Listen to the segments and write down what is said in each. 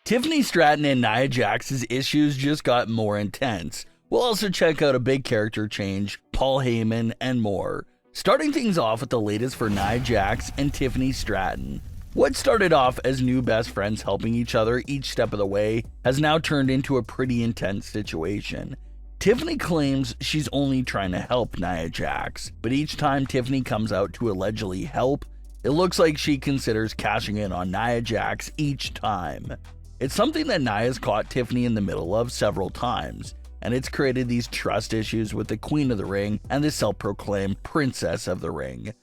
Tiffany Stratton and Nia Jax's issues just got more intense. We'll also check out a big character change, Paul Heyman, and more. Starting things off with the latest for Nia Jax and Tiffany Stratton. What started off as new best friends helping each other each step of the way has now turned into a pretty intense situation. Tiffany claims she's only trying to help Nia Jax, but each time Tiffany comes out to allegedly help, it looks like she considers cashing in on Nia Jax each time. It's something that Nia's caught Tiffany in the middle of several times, and it's created these trust issues with the Queen of the Ring and the self-proclaimed Princess of the Ring.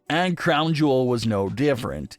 And Crown Jewel was no different.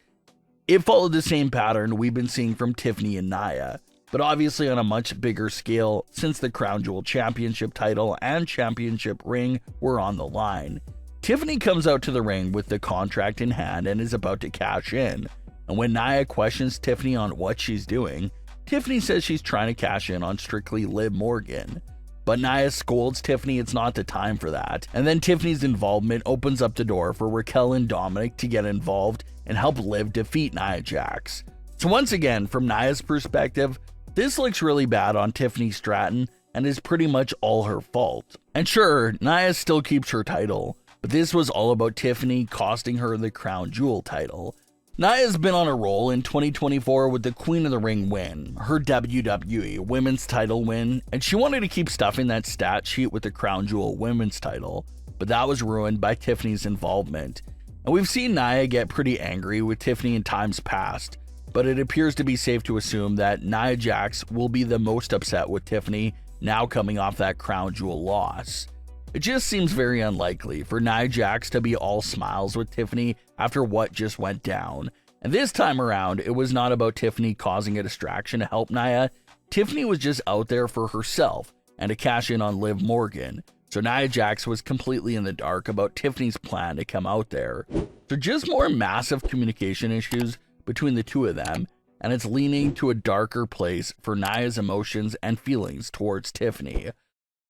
It followed the same pattern we've been seeing from Tiffany and Nia, but obviously on a much bigger scale since the Crown Jewel Championship title and Championship ring were on the line. Tiffany comes out to the ring with the contract in hand and is about to cash in. And when Nia questions Tiffany on what she's doing, Tiffany says she's trying to cash in on strictly Liv Morgan. But Nia scolds Tiffany it's not the time for that, and then Tiffany's involvement opens up the door for Raquel and Dominik to get involved and help Liv defeat Nia Jax. So once again, from Nia's perspective, this looks really bad on Tiffany Stratton and is pretty much all her fault. And sure, Nia still keeps her title, but this was all about Tiffany costing her the Crown Jewel title. Nia's been on a roll in 2024 with the Queen of the Ring win, her WWE Women's title win, and she wanted to keep stuffing that stat sheet with the Crown Jewel Women's title, but that was ruined by Tiffany's involvement. And we've seen Nia get pretty angry with Tiffany in times past, but it appears to be safe to assume that Nia Jax will be the most upset with Tiffany now coming off that Crown Jewel loss. It just seems very unlikely for Nia Jax to be all smiles with Tiffany after what just went down. And this time around, it was not about Tiffany causing a distraction to help Nia. Tiffany was just out there for herself and to cash in on Liv Morgan. So Nia Jax was completely in the dark about Tiffany's plan to come out there. So just more massive communication issues between the two of them, and it's leaning to a darker place for Nia's emotions and feelings towards Tiffany.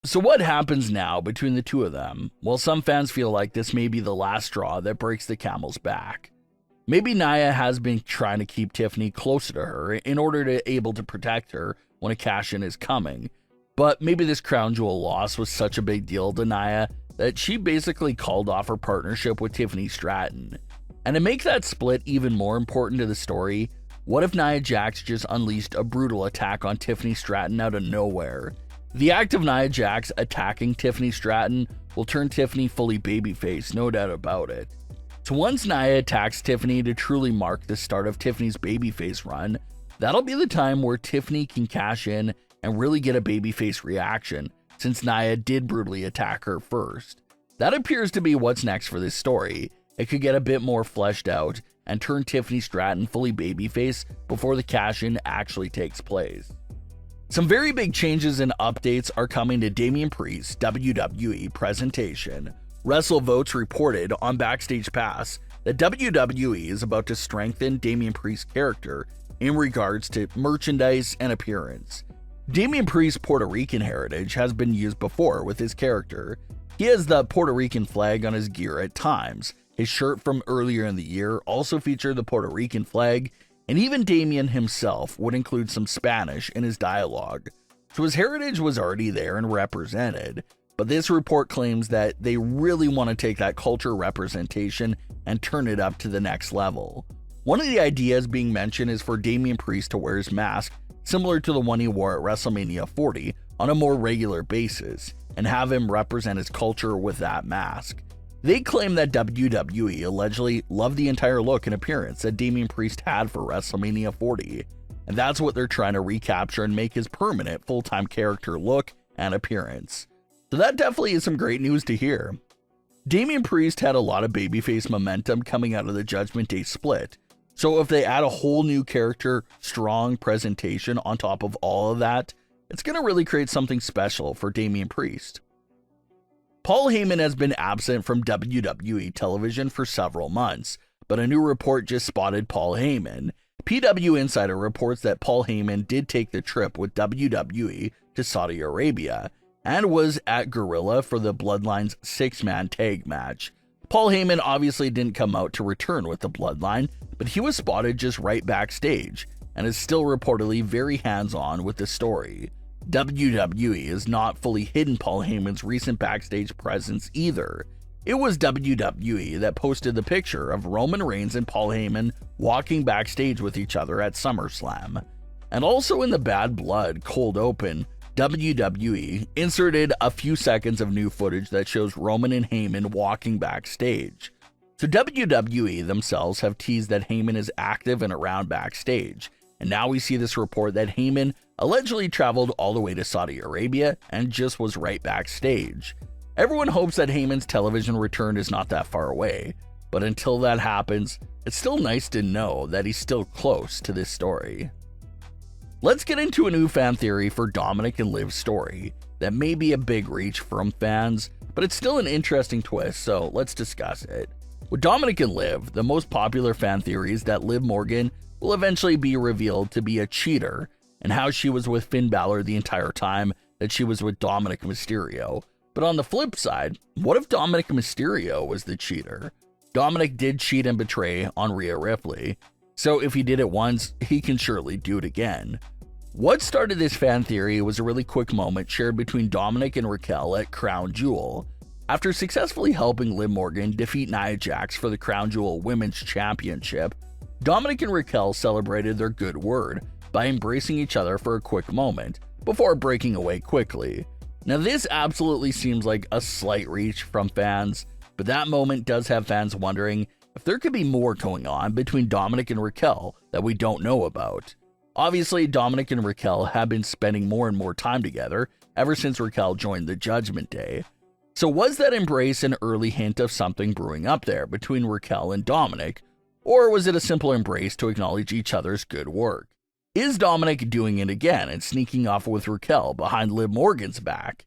So what happens now between the two of them? Well, some fans feel like this may be the last straw that breaks the camel's back. Maybe Nia has been trying to keep Tiffany closer to her in order to be able to protect her when a cash-in is coming. But maybe this Crown Jewel loss was such a big deal to Nia that she basically called off her partnership with Tiffany Stratton. And to make that split even more important to the story, what if Nia Jax just unleashed a brutal attack on Tiffany Stratton out of nowhere? The act of Nia Jax attacking Tiffany Stratton will turn Tiffany fully babyface, no doubt about it. So once Nia attacks Tiffany to truly mark the start of Tiffany's babyface run, that'll be the time where Tiffany can cash in and really get a babyface reaction, since Nia did brutally attack her first. That appears to be what's next for this story. It could get a bit more fleshed out and turn Tiffany Stratton fully babyface before the cash-in actually takes place. Some very big changes and updates are coming to Damian Priest's WWE presentation. WrestleVotes reported on Backstage Pass that WWE is about to strengthen Damian Priest's character in regards to merchandise and appearance. Damian Priest's Puerto Rican heritage has been used before with his character. He has the Puerto Rican flag on his gear at times. His shirt from earlier in the year also featured the Puerto Rican flag, and even Damian himself would include some Spanish in his dialogue. So his heritage was already there and represented, but this report claims that they really want to take that culture representation and turn it up to the next level. One of the ideas being mentioned is for Damian Priest to wear his mask similar to the one he wore at WrestleMania 40 on a more regular basis, and have him represent his culture with that mask. They claim that WWE allegedly loved the entire look and appearance that Damian Priest had for WrestleMania 40, and that's what they're trying to recapture and make his permanent full-time character look and appearance. So that definitely is some great news to hear. Damian Priest had a lot of babyface momentum coming out of the Judgment Day split, so if they add a whole new character, strong presentation on top of all of that, it's going to really create something special for Damian Priest. Paul Heyman has been absent from WWE television for several months, but a new report just spotted Paul Heyman. PW Insider reports that Paul Heyman did take the trip with WWE to Saudi Arabia, and was at Gorilla for the Bloodline's 6-man tag match. Paul Heyman obviously didn't come out to return with the Bloodline, but he was spotted just right backstage, and is still reportedly very hands-on with the story. WWE has not fully hidden Paul Heyman's recent backstage presence either. It was WWE that posted the picture of Roman Reigns and Paul Heyman walking backstage with each other at SummerSlam. And also in the Bad Blood Cold Open, WWE inserted a few seconds of new footage that shows Roman and Heyman walking backstage. So WWE themselves have teased that Heyman is active and around backstage, and now we see this report that Heyman allegedly traveled all the way to Saudi Arabia and just was right backstage. Everyone hopes that Heyman's television return is not that far away, but until that happens, it's still nice to know that he's still close to this story. Let's get into a new fan theory for Dominik and Liv's story that may be a big reach from fans, but it's still an interesting twist, so let's discuss it. With Dominik and Liv, the most popular fan theory is that Liv Morgan will eventually be revealed to be a cheater, and how she was with Finn Balor the entire time that she was with Dominik Mysterio. But on the flip side, what if Dominik Mysterio was the cheater? Dominik did cheat and betray on Rhea Ripley, so if he did it once, he can surely do it again. What started this fan theory was a really quick moment shared between Dominik and Raquel at Crown Jewel. After successfully helping Liv Morgan defeat Nia Jax for the Crown Jewel Women's Championship, Dominik and Raquel celebrated their good word by embracing each other for a quick moment, before breaking away quickly. Now this absolutely seems like a slight reach from fans, but that moment does have fans wondering if there could be more going on between Dominik and Raquel that we don't know about. Obviously, Dominik and Raquel have been spending more and more time together ever since Raquel joined the Judgment Day. So was that embrace an early hint of something brewing up there between Raquel and Dominik, or was it a simple embrace to acknowledge each other's good work? Is Dominik doing it again and sneaking off with Raquel behind Liv Morgan's back?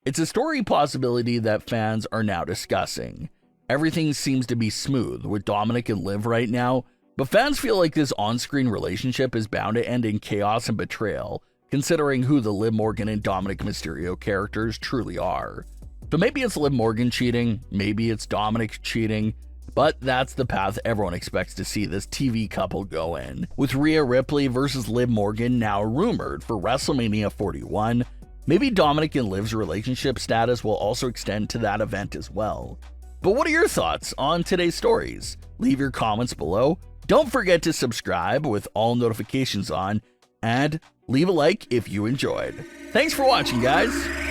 It's a story possibility that fans are now discussing. Everything seems to be smooth with Dominik and Liv right now, but fans feel like this on-screen relationship is bound to end in chaos and betrayal, considering who the Liv Morgan and Dominik Mysterio characters truly are. So maybe it's Liv Morgan cheating, maybe it's Dominik cheating, but that's the path everyone expects to see this TV couple go in. With Rhea Ripley versus Liv Morgan now rumored for WrestleMania 41, maybe Dominik and Liv's relationship status will also extend to that event as well. But what are your thoughts on today's stories? Leave your comments below. Don't forget to subscribe with all notifications on, and leave a like if you enjoyed. Thanks for watching, guys!